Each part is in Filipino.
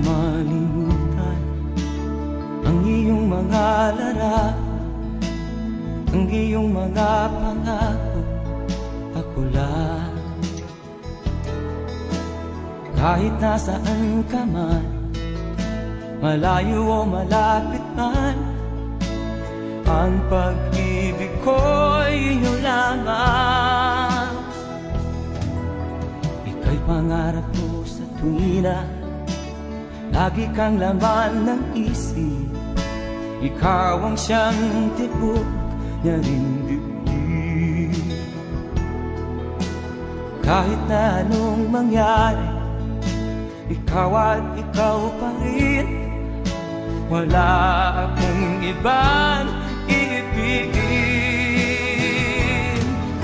malimutan ang iyong mga larawan, ang iyong mga pangako. Ako lang, kahit nasaan ka man, malayo o malapit man, ang pag-ibig ko'y iyong lamang. Ika'y pangarap ko sa tuwina, lagi kang laman ng isip. Ikaw ang siyang tibok niya rin dibdib. Kahit na anong mangyari, ikaw at ikaw pa rin. Wala akong ibang iibigin.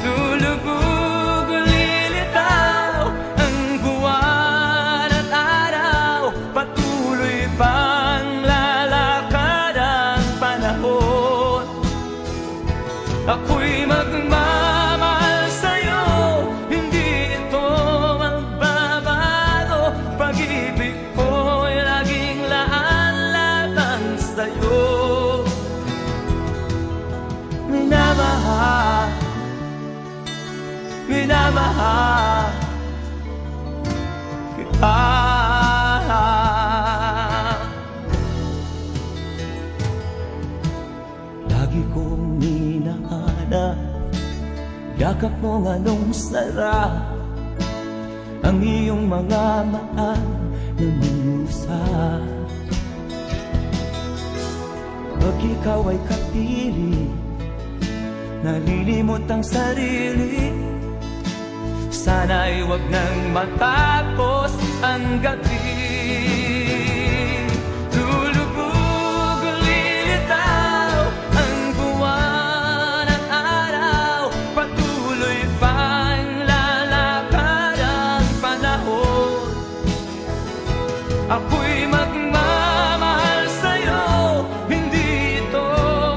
Lulubog o lilitaw ang buwan at araw, patuloy pang lalakad ang panahon. Ako'y magmamahal sa'yo, hindi ito magbabago. Pag-ibig ko'y laging laan lamang sa'yo. Minamahal, minamahal kita. Lagi kong minahana, yakap mong anong sarap, ang iyong mga maan na musa. Pag ikaw ay kapili, nalilimot ang sarili. Sana'y wag nang matapos ang gabi. Lulubog o lilitaw ang buwan at araw, patuloy pang lalakad ang panahon. Ako'y magmamahal sa'yo, hindi ito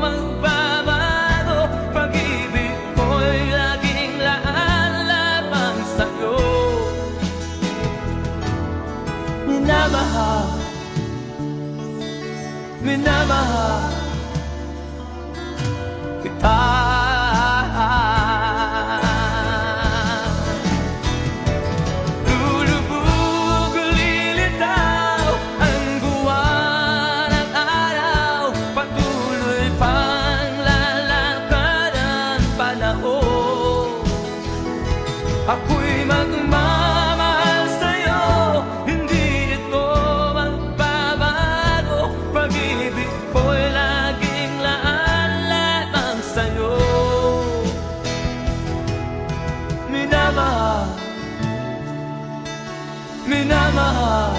magbabago. Pag-ibig ko'y laging laan lamang sa'yo. Minamahal, minamahal kita. Lulubog o lilitaw ang buwan at araw, patuloy pang lalakad ang panahon. Ako'y magmamahal sa'yo, hindi ito magbabago. Pag-ibig ko'y laging laan lamang sa'yo. Minamahal, minamahal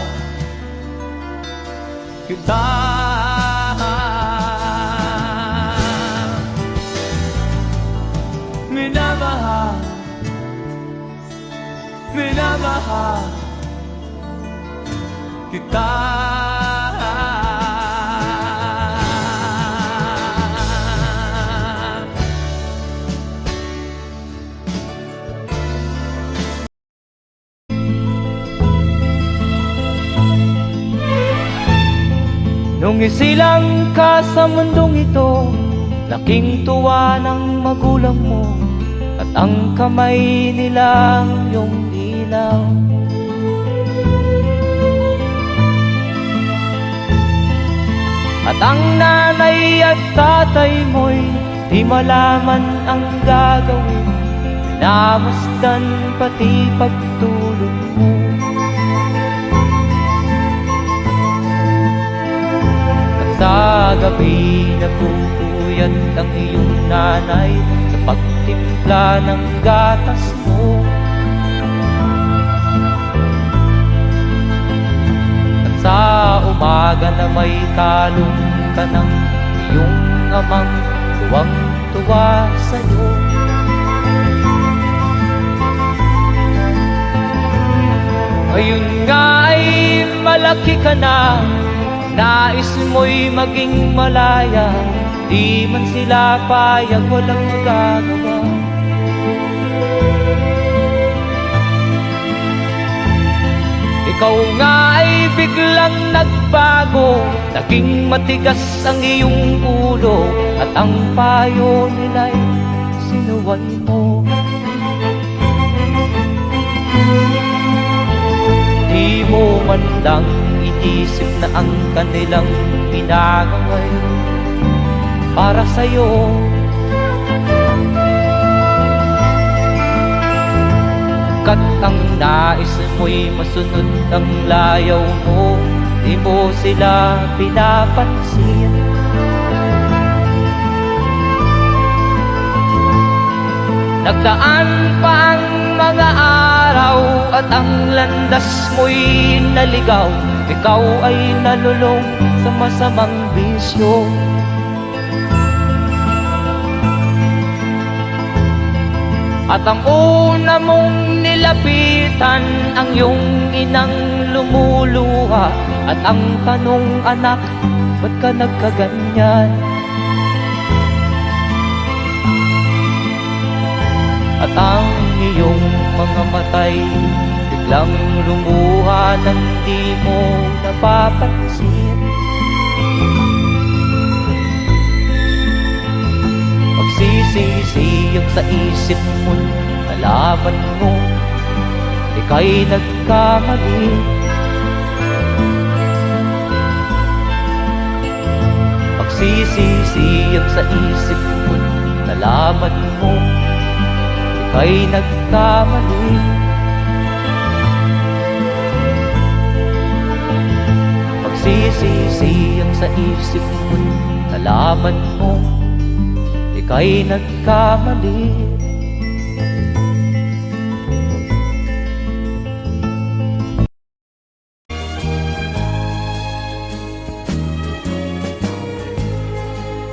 kita. Minamahal, minamahal kita. Nung isilang ka sa mundong ito, laking tuwa ng magulang mo, at ang kamay nilang iyong ilaw. At ang nanay at tatay mo'y di malaman ang gagawin, namasdan pati pagtulog mo. At sa gabi napupuyat ang iyong nanay sa pagtimpla ng gatas mo. At sa umaga na may kalong ka ng iyong amang tuwang-tuwa sa'yo. Ngayon nga ay malaki ka na, nais mo'y maging malaya, di man sila payag, walang magagawa. Ikaw nga ay biglang nagbago, naging matigas ang iyong ulo, at ang payo nila'y sinuway mo. Di mo man lang inisip na ang kanilang pinagangay para sa'yo. Kat ang nais mo'y masunod ang layaw mo, di mo sila pinapansin. Nagdaan pa ang mga araw at ang landas mo'y naligaw, ikaw ay nalulong sa masamang bisyo. At ang una mong nilapitan, ang iyong inang lumuluha, at ang tanong, anak, ba't ka nagkaganyan? At ang iyong mga matay biglang lumuha nang di mo napapansin. Magsisisiyag sa isip mo, nalaman mo ika'y nagkamali. Magsisisiyag sa isip mo, nalaman mo ika'y nagkamali. Magsisisiyag sa isip mo, nalaman mo ika'y nagkamali.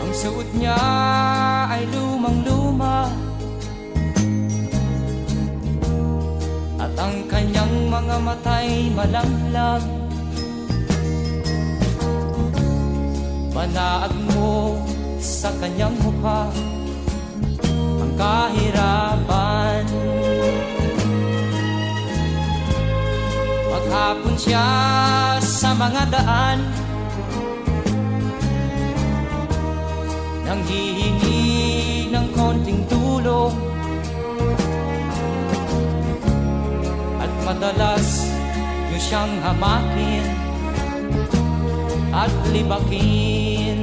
Ang suot niya ay lumang-luma, at ang kanyang mga mata'y malamlam. Manaag mo sa kanyang mukha ang kahirapan. Maghapon siya sa mga daan, nanghihingi ng konting tulong, at madalas niyo siyang hamakin at libakin.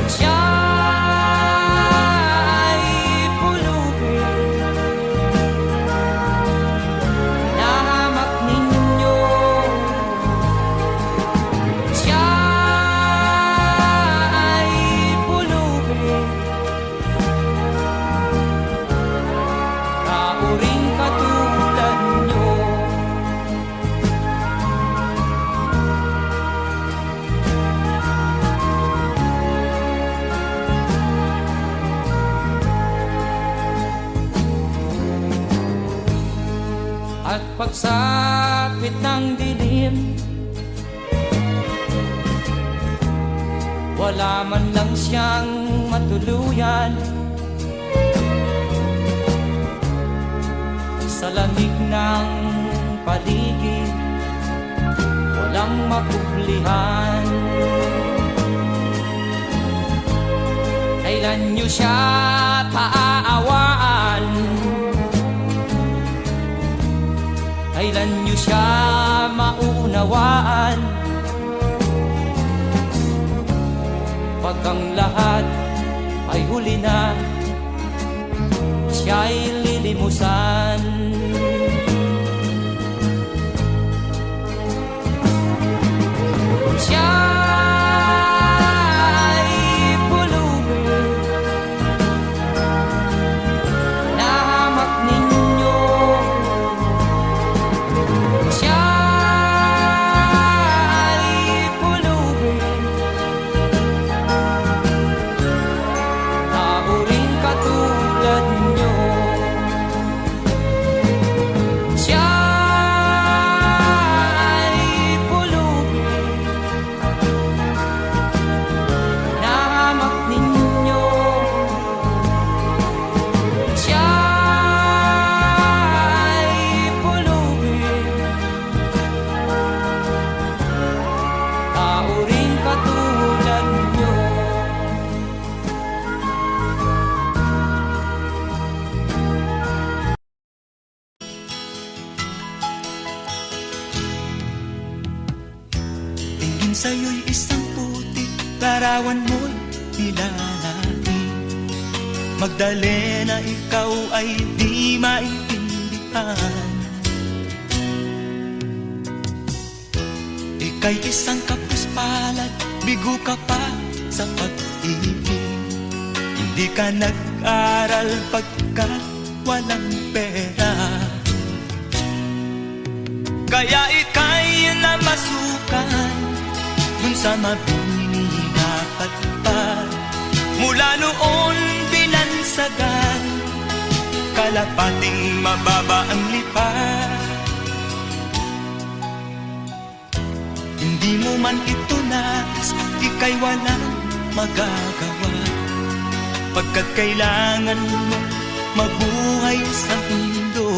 Siya ay pulubin, nahamak ninyo. Siya ay pulubin, kauring katulad nyo. At pagsapit ng dilim, wala man lang siyang matuluyan. Sa lamig ng paligid, walang mapublihan. Kailan niyo siya paaawaan? Kailan niyo siya maunawaan? Pag ang lahat ay huli na, siya'y lilimusan. Siya ay pulubin, nahamak ninyo. Siya ay pulubin, nauring katulad nyo. Siya ay pulubin, sa'yo'y isang putik, larawan mo'y nilalaki. Magdalena, ikaw ay di maintindihan. Ika'y isang kapuspalad, bigo ka pa sa pag-ibig. Hindi ka nag-aral pagkat walang pera, kaya ika'y namasukan dun sa mabini na patpad. Mula noon binansagan, kalapating mababa ang lipad. Hindi mo man ito nais, ika'y walang magagawa, pagkat kailangan mo mabuhay sa mundo.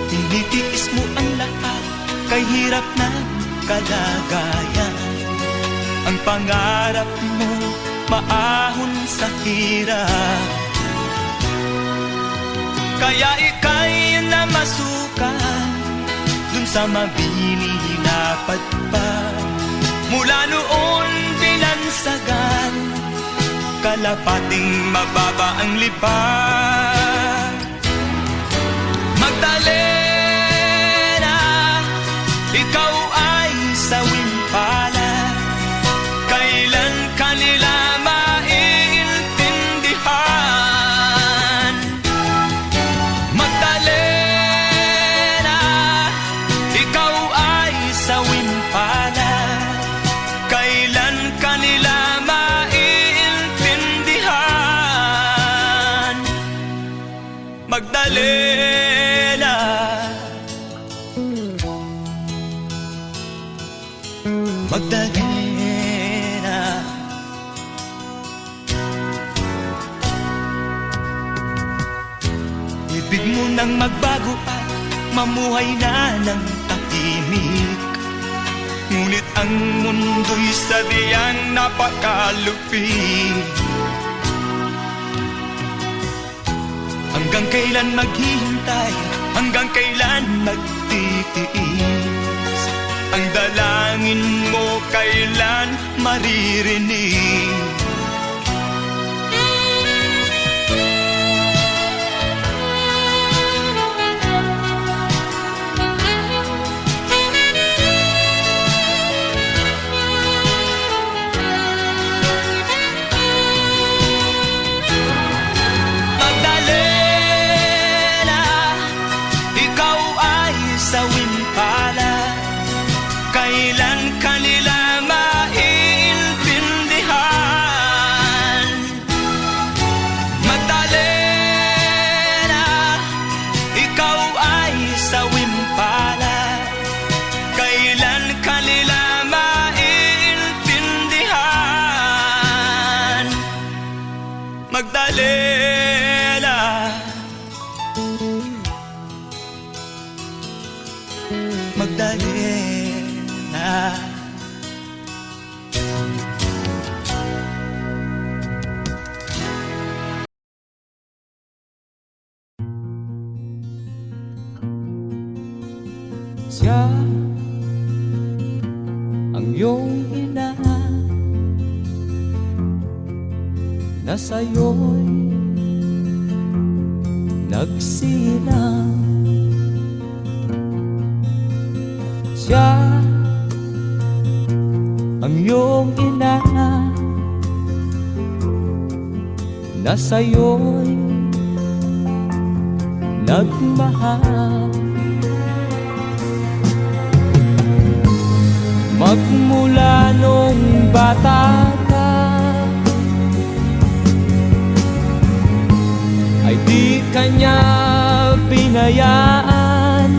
Tinitiis mo ang lahat, kay hirap na kalagayan. Ang pangarap mo maahon sa hirap, kaya ika'y namasukan dun sa mabini na patpad. Mula noon binansagan, kalapating mababa ang lipad. Magdalena, ikaw ay sawing palad, kailan kanila maiintindihan? Magdalena, ikaw ay sawing palad, kailan kanila Magdalena. Magdalena, ibig mo nang magbago at mamuhay na ng tahimik. Ngunit ang mundo'y sadyang napakalupit. Hanggang kailan maghihintay, hanggang kailan magtitiis? Ang dalangin mo kailan maririnig? Kailan kanila maiintindihan? Magdalena, ikaw ay sawing palad, kailan kanila maiintindihan? Magdalena, Magdalena. Siya ang iyong ina na sa'yo'y nagsilang. Siya ang iyong ina na sa'yo'y nagmahal. Magmula nung bata ka ay di kanya binayaan.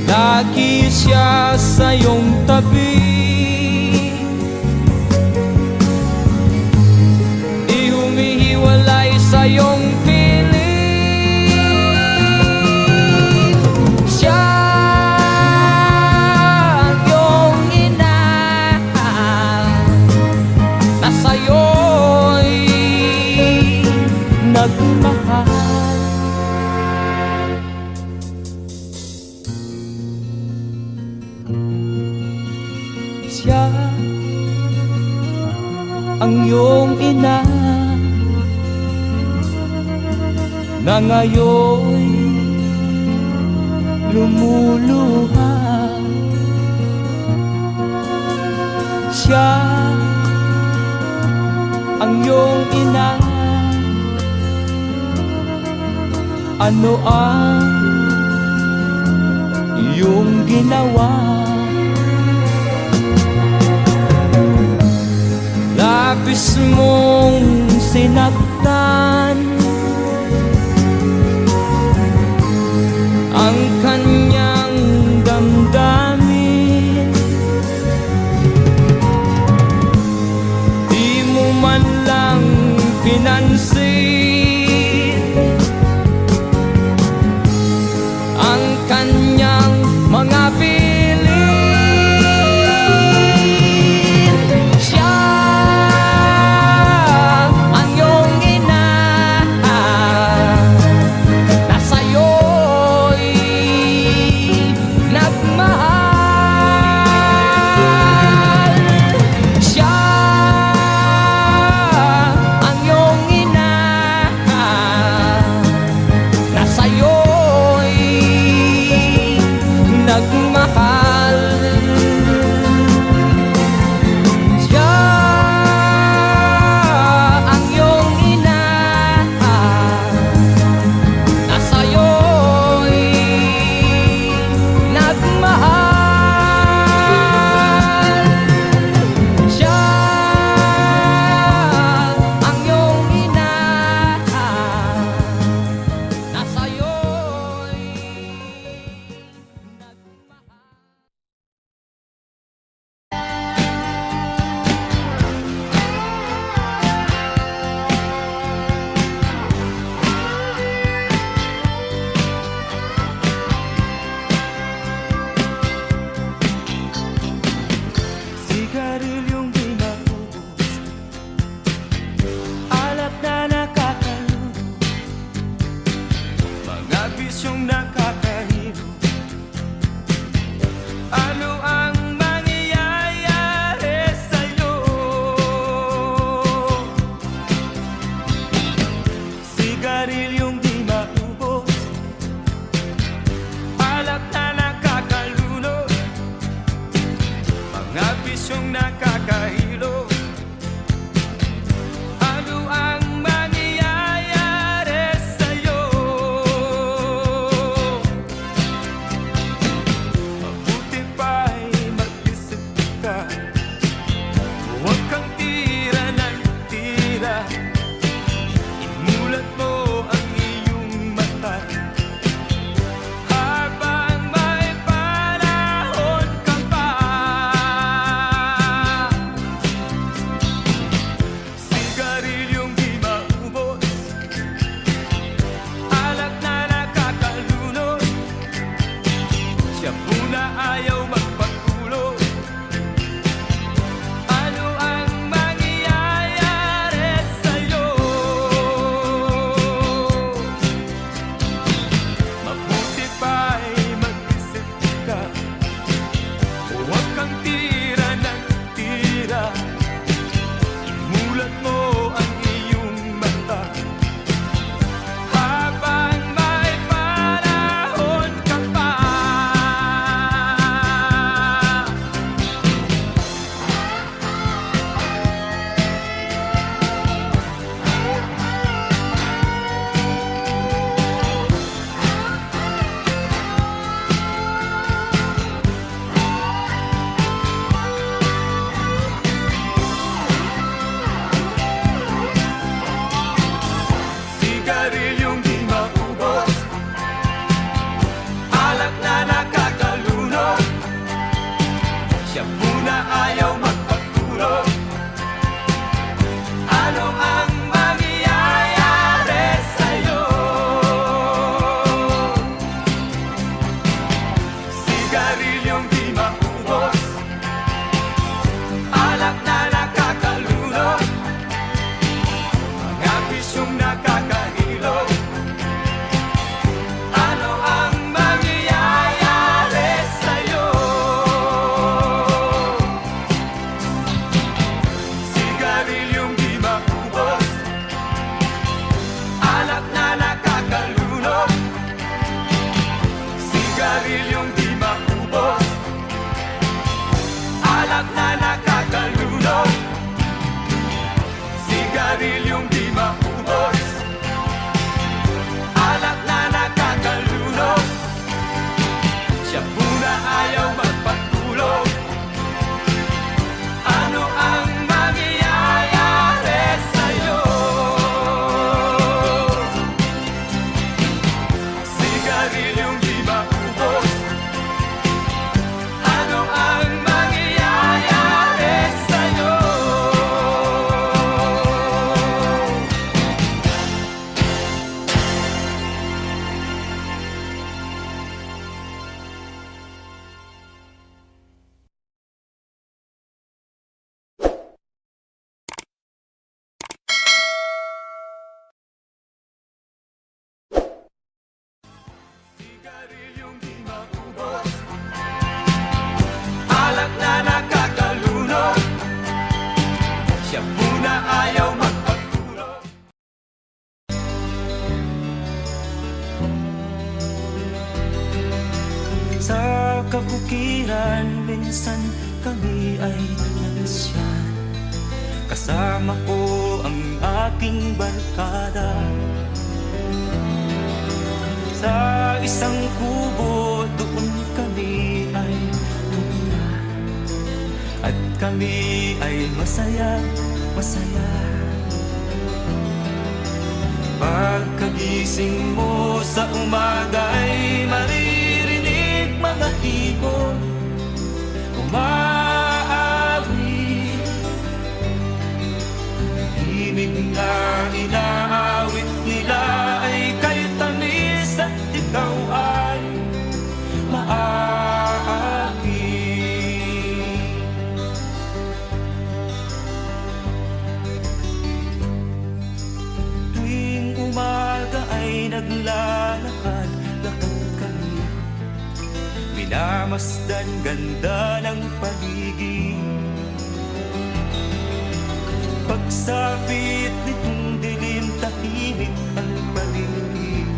Lagi siya sa iyong tabi, di humihiwalay sa iyong piling. Siya ang iyong ina na sa'yo'y nagmahal. Siya ang iyong ina na ngayon lumuluha. Siya ang iyong ina. Ano ang iyong ginawa? Labis mong sinaktan ang kanyang damdamin. Di mo man lang pinansin ang kanyang mga bilin. Siya ang iyong ina na sa'yo'y nagmahal. Siya ang iyong ina na sa'yo'y nagmahal. Siya ang iyong ina na sa'yo'y nagmahal. Siya ang iyong ina na sa'yo'y nagmahal. Sigarilyong di maubos, alak na nakakalubo, mga bisyong nakakahilo. Ano ang mangyayari sa'yo? Sigarilyong di maubos, alak na nakakalunod, mga bisyong nakakahilo. Ano ang mangyayari sa'yo? Mabuti pa'y mag-isip ka, huwag kang tira ng tira. Imulat mo ang iyong mata habang may panahon ka pa. Sigarilyong di maubos, alak na nakakalunod, siya muna ayaw magpagulo. Ano ang mangyayari sa'yo? Mabuti pa'y mag-isip ka, huwag kang tira ng tira. Imulat mo ang iyong mata habang may panahon ka pa. Sigarilyong di maubos, alak na nakakalunod, siya muna ayaw magpagtulog. Ano ang mangyayari sa'yo? Sigarilyong di maubos, alak na nakakalunod, mga bisyong nakakahilo. Ano ang mangyayari sa'yo? alak na nakakalunod, siya muna ayaw magpatulog. Sa kabukiran, minsan kami ay nalasyan. Kasama ko ang aking barkada. Sa isang kubo, doon kami ay tumira. At kami ay masaya, masaya. Pagkagising mo sa umaga ay maririnig mga ibon umaawi. Himig na inaawit nila ay kay tamis at ikaw ay maaaki. Tuwing umaga ay naglalakad-lakad kami, minamasdan ganda ng paligid. Pagsapit nitong dilim, tahimik ang paligid.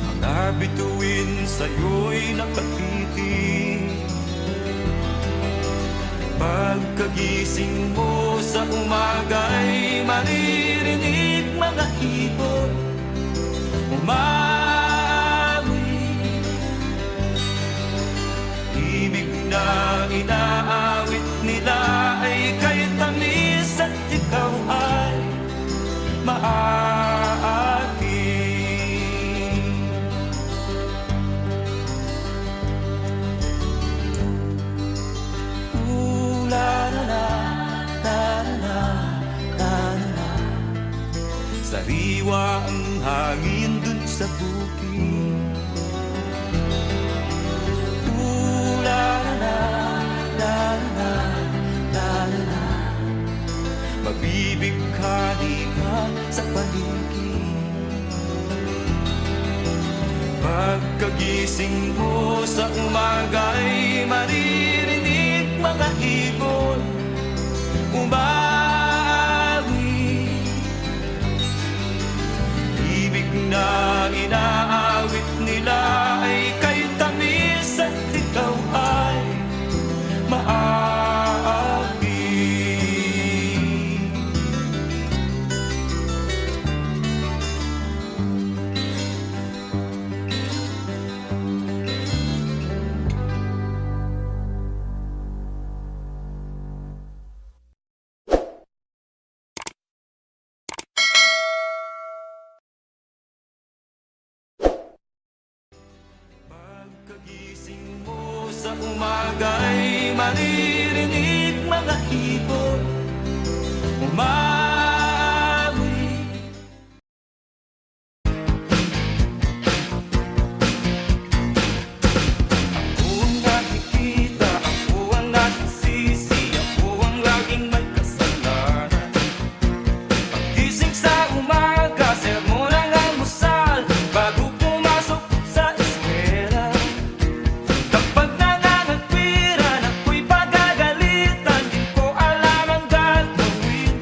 Mga bituin sa'yo'y nakatitig. Pagkagising mo sa umaga'y maririnig mga ibon umawi. Ibig na inaawit nila ay kay tamis at ikaw ay maaaki. Sariwa ang hangin dun sa bukid. Mabibighani ka sa paligid. Pagkagising mo sa umaga'y maririnig mga ibon umawi. Ibig na inaawit nila ay kay tamis at ikaw ay maaaki. Pagkagising mo sa umaga'y maririnig mga ibon umawi. Ako ang nakikita, ako ang nasisisi, ako ang laging may kasalanan. Paggising sa umaga, sermon ang almusal bago pumasok sa eskwela. Kapag nangangagpiran, ako'y pagagalitan, di ko alam ang gagawin.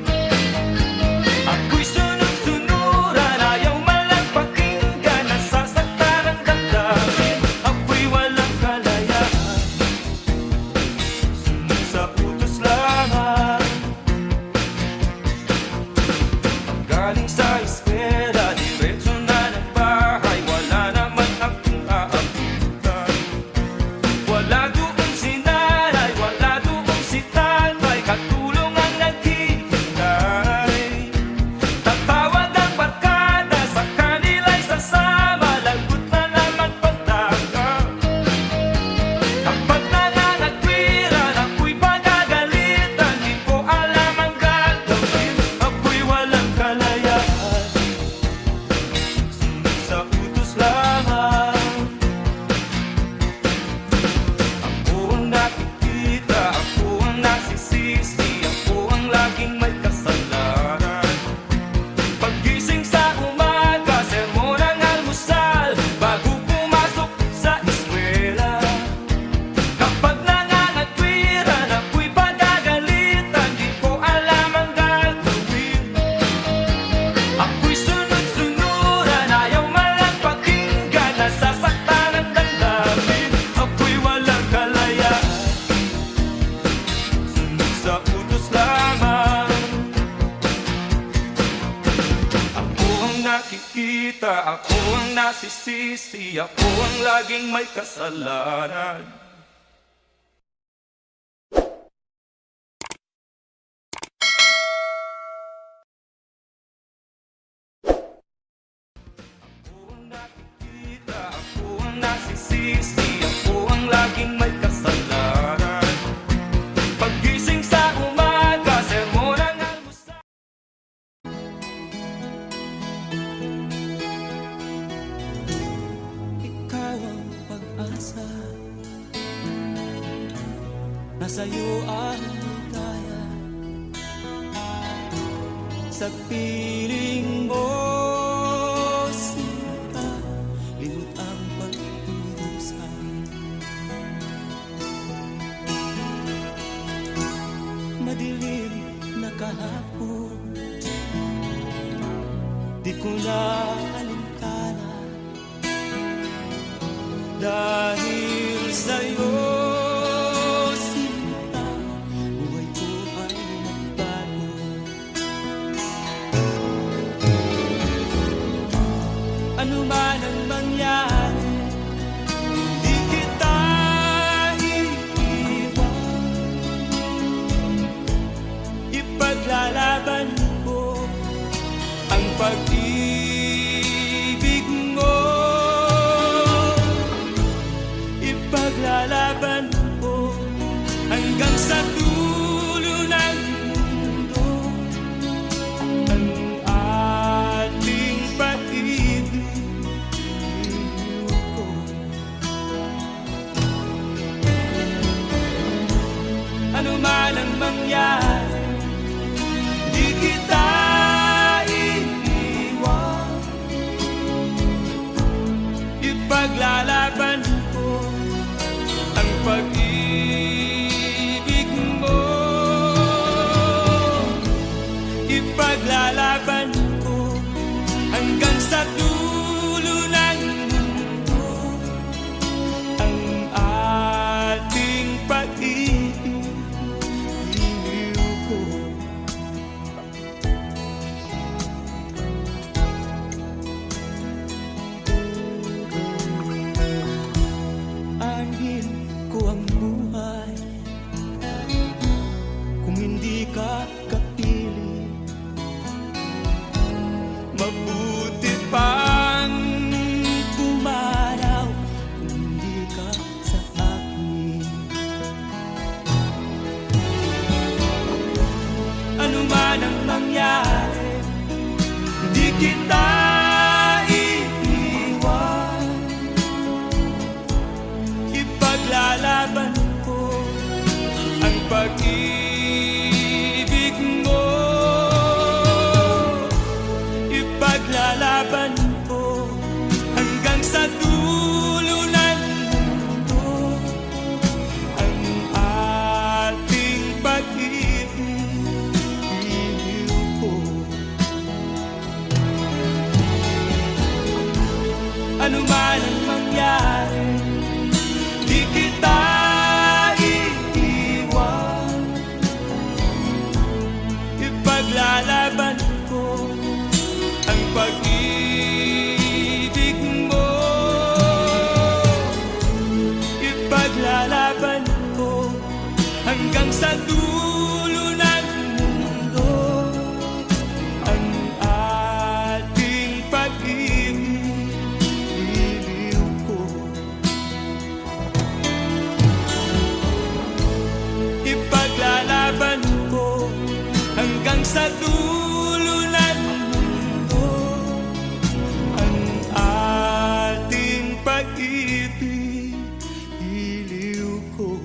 nakikita, ako ang nasisisi, ako ang laging may kasalanan. Ako ang nakikita, ako ang nasisisi, ako ang laging may kasalanan. Paggising sa umaga, sermon ang almusal. Ikaw ang pag-asa, nasa'yo ang ligaya. Sa piling mo, sinta, limot ang pagdudusa. Madilim na kahapon, di ko na alintana. Dahil sa'yo, sinta, buhay ko ay nagbago. Ano man ang mangyari, di kita iiwan. Ipaglalaban ko ang pag-ibig mo. Ipaglalaban ko hanggang sa dulo ng mundo ang ating pag-ibig ko. Ano man ang mangyari, di kita iiwan. Ipaglalaban ko ang pag-ibig mo. Ipaglalaban ko hanggang sa dulo ng mundo ang ating pag-ibig ko. Aanhin ko ang buhay kung hindi ka kapili. Mabuti pang pumaraw kung hindi ka sa akin. Ano man ang mangyari, di kita iiwan. Ipaglalaban ko ang pag-ibig mo. Ipaglalaban ko hanggang sa dulo ng mundo ang ating pag-ibig ko. Ano man ang mangyari, di kita iiwan. Ipaglalaban ko ang pag-ibig mo. Ipaglalaban ko hanggang sa dulo ng mundo ang ating pag-ibig ko. Ipaglalaban ko hanggang sa dulo ng mundo ang ating pag-ibig ko.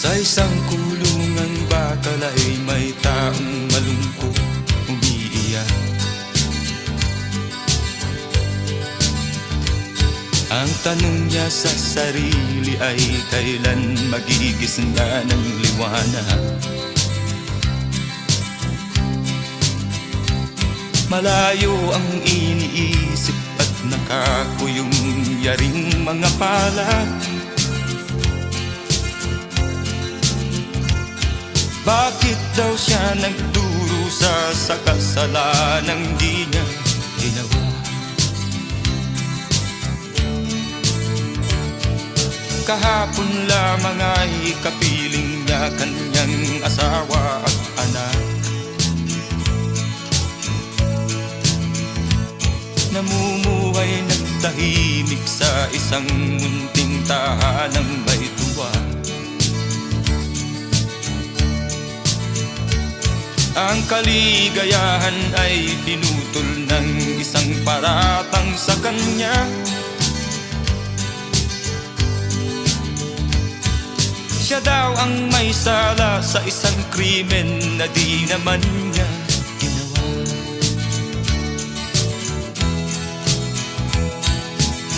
Sa isang kulungan bakal ay may taong malungkot umiiyak. Ang tanong niya sa sarili ay kailan magigising na ng liwanag. Malayo ang iniisip at nakakuyong yaring mga palad. Bakit daw siya nagdurusa sa kasalanang di niya ginawa? Kahapon lamang ay kapiling niya kanyang asawa at anak. Namumuhay nagtahimik sa isang munting tahanang may tuwa. Ang kaligayahan ay pinutol ng isang paratang sa kanya. Siya daw ang may sala sa isang krimen na di naman niya ginawa.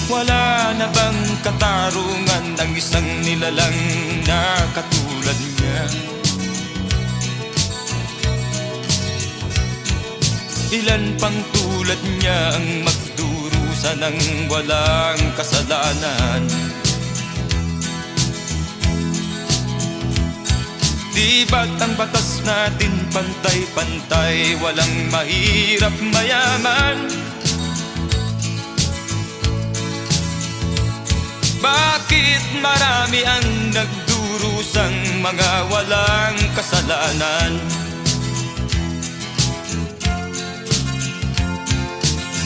Wala na bang katarungan ang isang nilalang na katulad niya? Ilan pang tulad niya ang magdurusa ng walang kasalanan? Di ba't ang batas natin pantay-pantay, walang mahirap mayaman? Bakit marami ang nagdurusang mga walang kasalanan?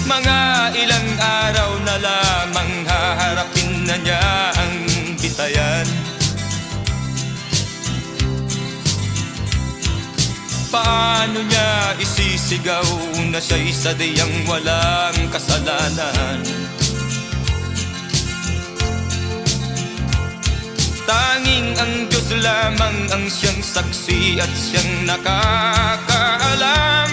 Mga ilang araw na lamang haharapin na niya ang bitayan. Paano niya isisigaw na siya'y sadyang walang kasalanan? Tanging ang Diyos lamang ang siyang saksi at siyang nakakaalam.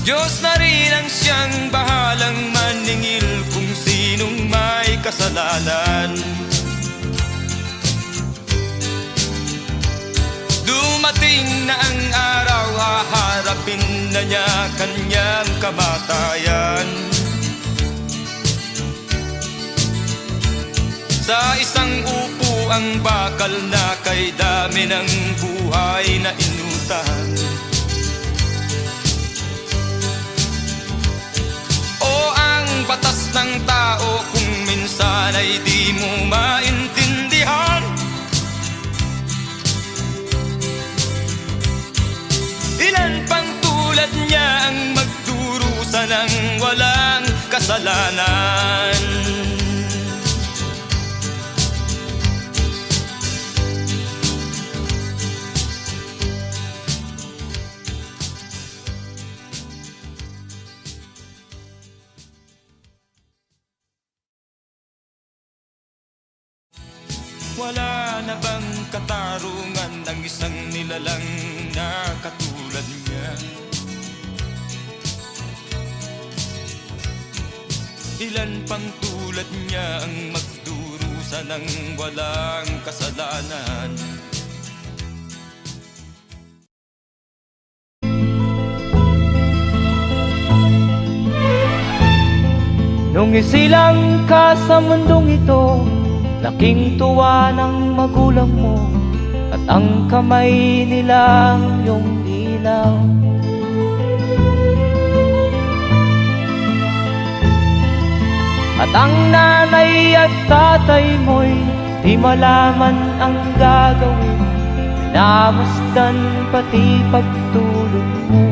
Diyos na rin ang siyang bahalang maningil kung sinong may kasalanan. Dumating na ang araw, haharapin na niya kanyang kamatayan. Sa isang upo ang bakal na kay dami ng buhay na inutang. O ang batas ng tao kung minsan ay di mo maintindihan. Ilan pang tulad niya ang magdurusa ng walang kasalanan? Wala na bang katarungan ang isang nilalang na katulad niya? Ilan pang tulad niya ang magdurusa ng walang kasalanan? Nung isilang ka sa mundong ito, laking tuwa ng magulang mo, at ang kamay nilang iyong ilaw. At ang nanay at tatay mo'y di malaman ang gagawin, namasdan pati pagtulog mo.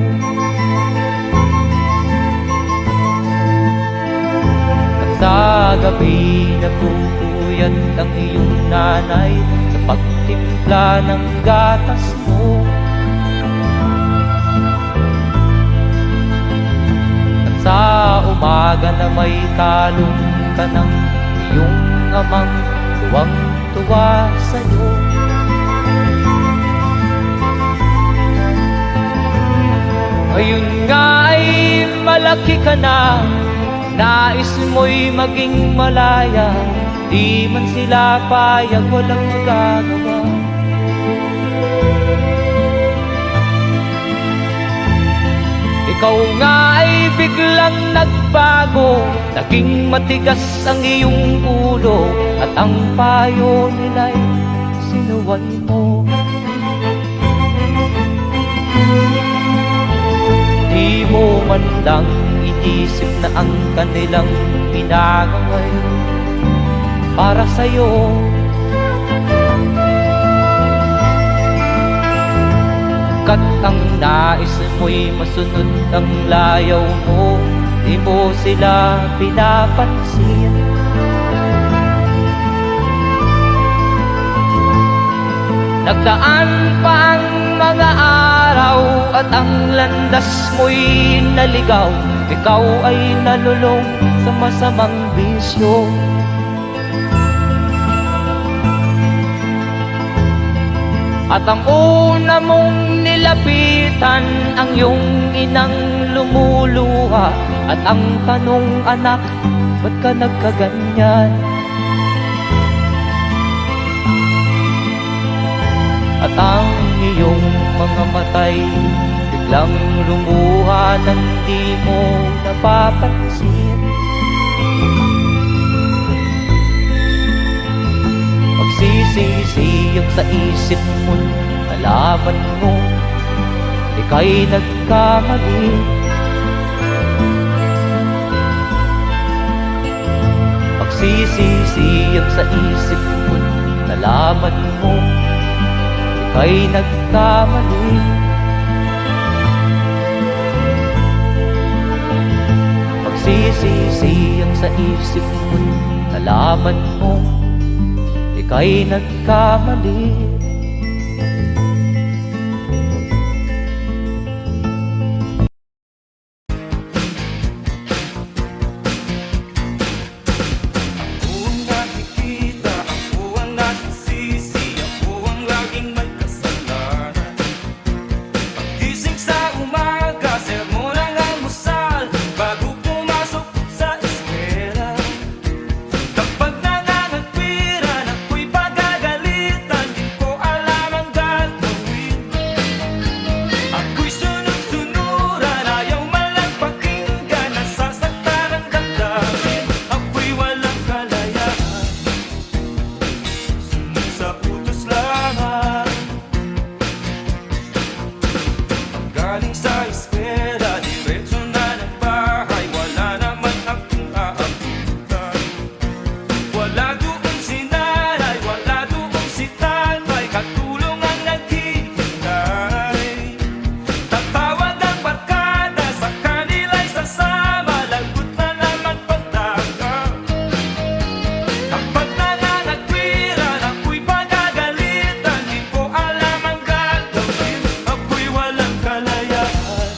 At sa gabi napupuyat ang iyong nanay sa pagtimpla ng gatas mo. At sa umaga na may kalong ka ng iyong amang tuwang-tuwa sa'yo. Ngayon nga ay malaki ka na, nais mo'y maging malaya, di man sila payag, walang magagawa. Ikaw nga ay biglang nagbago, naging matigas ang iyong ulo, at ang payo nila'y sinuway mo. Di mo man lang inisip na ang kanilang pinagangay para sa'yo. Kat ang nais mo'y masunod ang layaw mo, di mo sila pinapansin. Nagdaan pa ang mga araw at ang landas mo'y naligaw. Ikaw ay nalulong sa masamang bisyo. At ang una mong nilapitan ang iyong inang lumuluha. At ang tanong, anak, ba't ka nagkaganyan? At ang iyong mga matay biglang lumuha nang di mo napapansin. Magsisisiyag sa isip mo, nalaman mo ika'y nagkamali. Magsisisiyag sa isip mo, nalaman mo ika'y nagkamali. Magsisisiyag sa isip mo, nalaman mo ika'y nagkamali. Ako ang nakikita, ako ang nasisisi, ako ang laging may kasalanan. Paggising sa umaga, sermon ang almusal, bago pumasok sa eskwela. Kapag nangangagpiran, ako'y pagagalitan, di ko alam ang gagawin. Ako'y sunod-sunuran, ayaw malang pakinggan, nasasaktan ang damdamin. Ako'y walang kalayaan, sunod sa utos lamang. Galing sa eskwela, diretso na ng bahay, wala naman akong aabutan. Wala doon si nanay, wala doon si tatay, katulong ang naghihintay. Tatawag ang barkada, sa kanila'y sasama, lagot na naman pagtaka. Kapag nangangagpiran, ako'y pagagalitan, di ko alam ang gagawin. Ako'y walang kalayaan,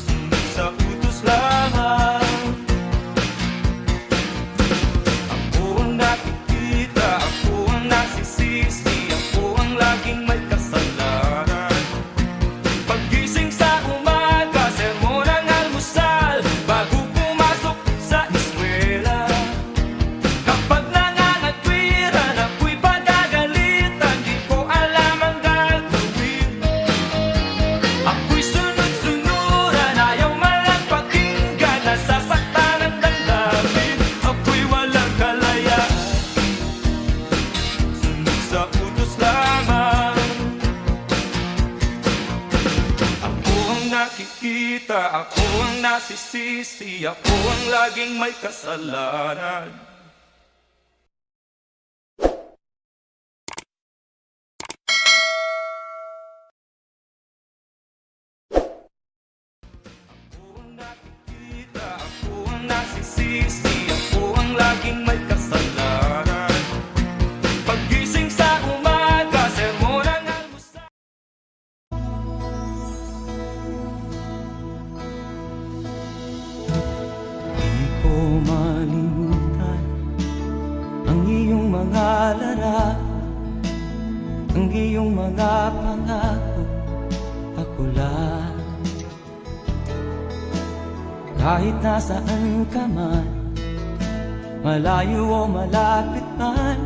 sunod sa utos lamang. Ako ang nakikita, ako ang nasisisi, ako ang laging may kasalanan. Paggising sa umaga, sermon ang almusal, bago pumasok sa eskwela. Kapag nangangagpiran, ako'y pagagalitan, di ko alam ang gagawin. Ako'y sunod-sunuran, ayaw malang pakinggan, nasasaktan ang damdamin. Ako'y walang kalayaan, sunod sa utos lamang. Ako ang nakikita, ako ang nasisisi, ako ang laging may kasalanan. Ako ang nakikita, ako ang nasisisi, ako ang laging may kasalanan. Paggising sa umaga, sermon ang almusal. Di ko malimutan ang iyong mga larawan, ang iyong mga pangako, ako lang. Kahit nasaan ka man, malayo o malapit man,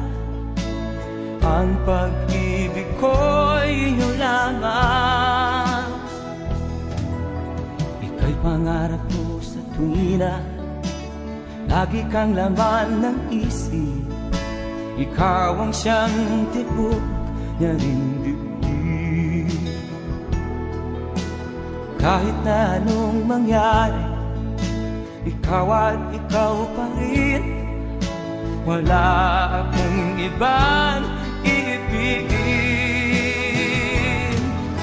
ang pag-ibig ko'y iyo lamang. Ika'y pangarap ko sa tuwina Lagi kang laman ng isip, ikaw ang siyang tibok niya ring dibdib. Kahit na anong mangyari, ikaw at ikaw pa rin. Wala akong ibang iibigin.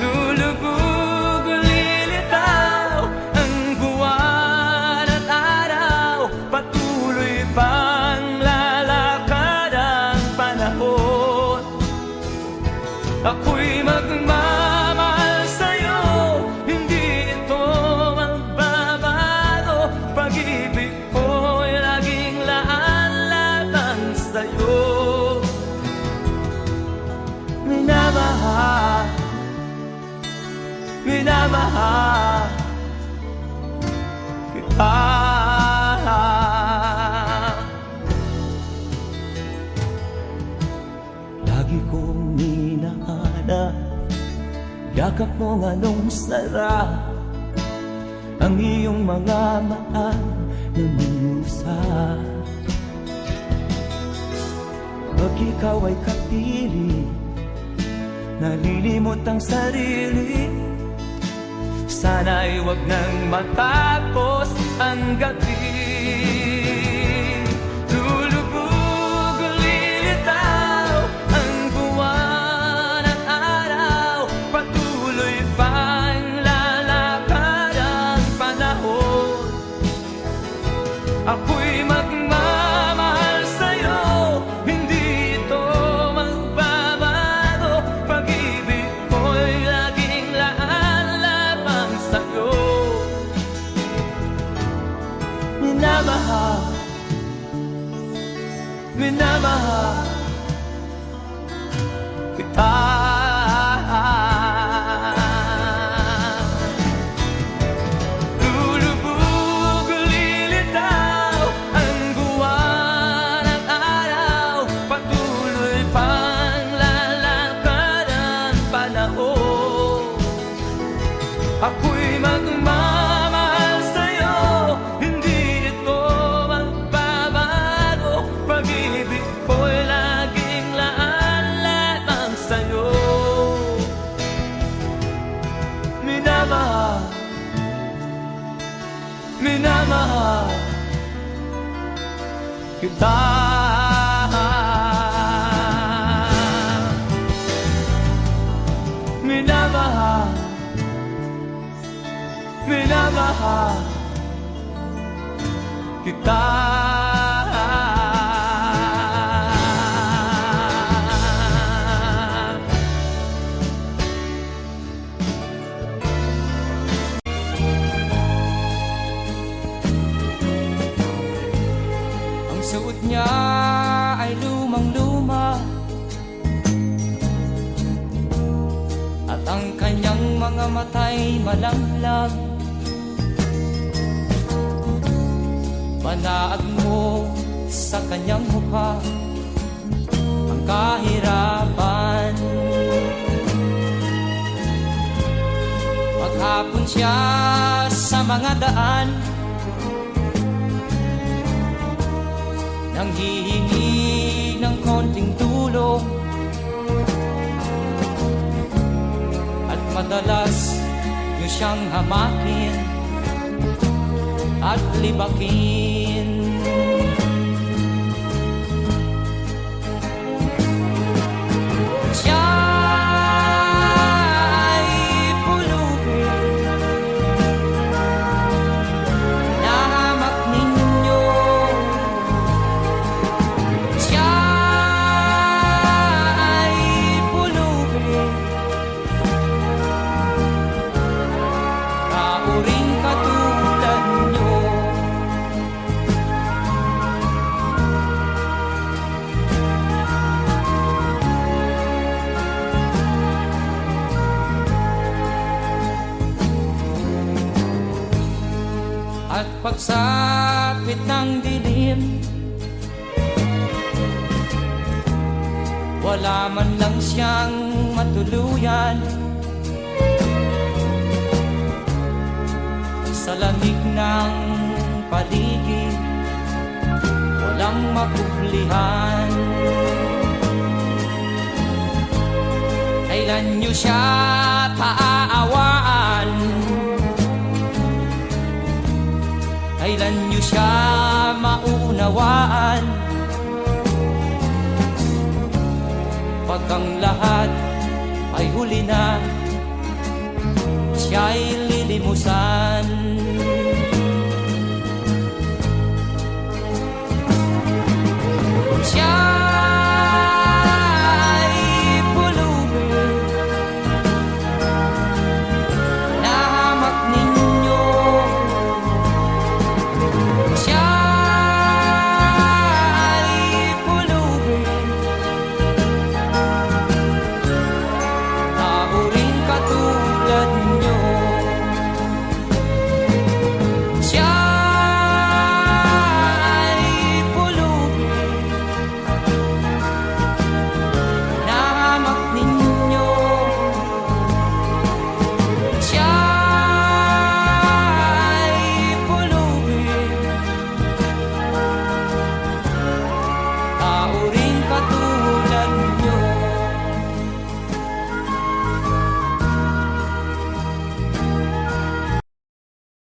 Lulubog o lilitaw ang buwan at araw, patuloy pang lalakad ang panahon. Ako'y magmamahal sa'yo, hindi ito magbabago. Pag-ibig ko'y laging laan lamang sa'yo. Minamahal, minamahal kita. Lagi kong minahana, yakap mong anong sarap, ang iyong mga maan na musa. Pag ikaw ay kapili, nalilimot ang sarili. Sana'y wag nang matapos ang gabi. Lulubog o lilitaw ang buwan at araw, patuloy pang lalakad ang panahon. Ako'y magmamahal sa'yo, hindi ito magbabago. Pag-ibig ko'y laging laan lamang sa'yo. Minamahal, minamahal kita. Lulubog o lilitaw ang buwan at araw, patuloy pang lalakad ang panahon. Ako'y magmamahal sa'yo, hindi ito magbabago. Pag-ibig ko'y laging laan lamang sa'yo. Minamahal, minamahal kita. Minamahal, minamahal kita. Ang suot niya ay lumang-luma, at ang kanyang mga mata'y malanglang. Panaag mo sa kanyang mukha ang kahirapan. Maghapon siya sa mga daan, nang hihingi ng konting tulong, at madalas niyo siyang hamakin at libakin. Siya ay pulubin, nahamak ninyo. Siya ay pulubin, kauring katulad nyo. At pagsapit ng dilim, wala man lang siyang matuluyan. Sa lamig ng paligid, nang makublihan. Kailan niyo siya paaawaan? Kailan niyo siya maunawaan? Pag ang lahat ay huli na, siya'y lilimusan.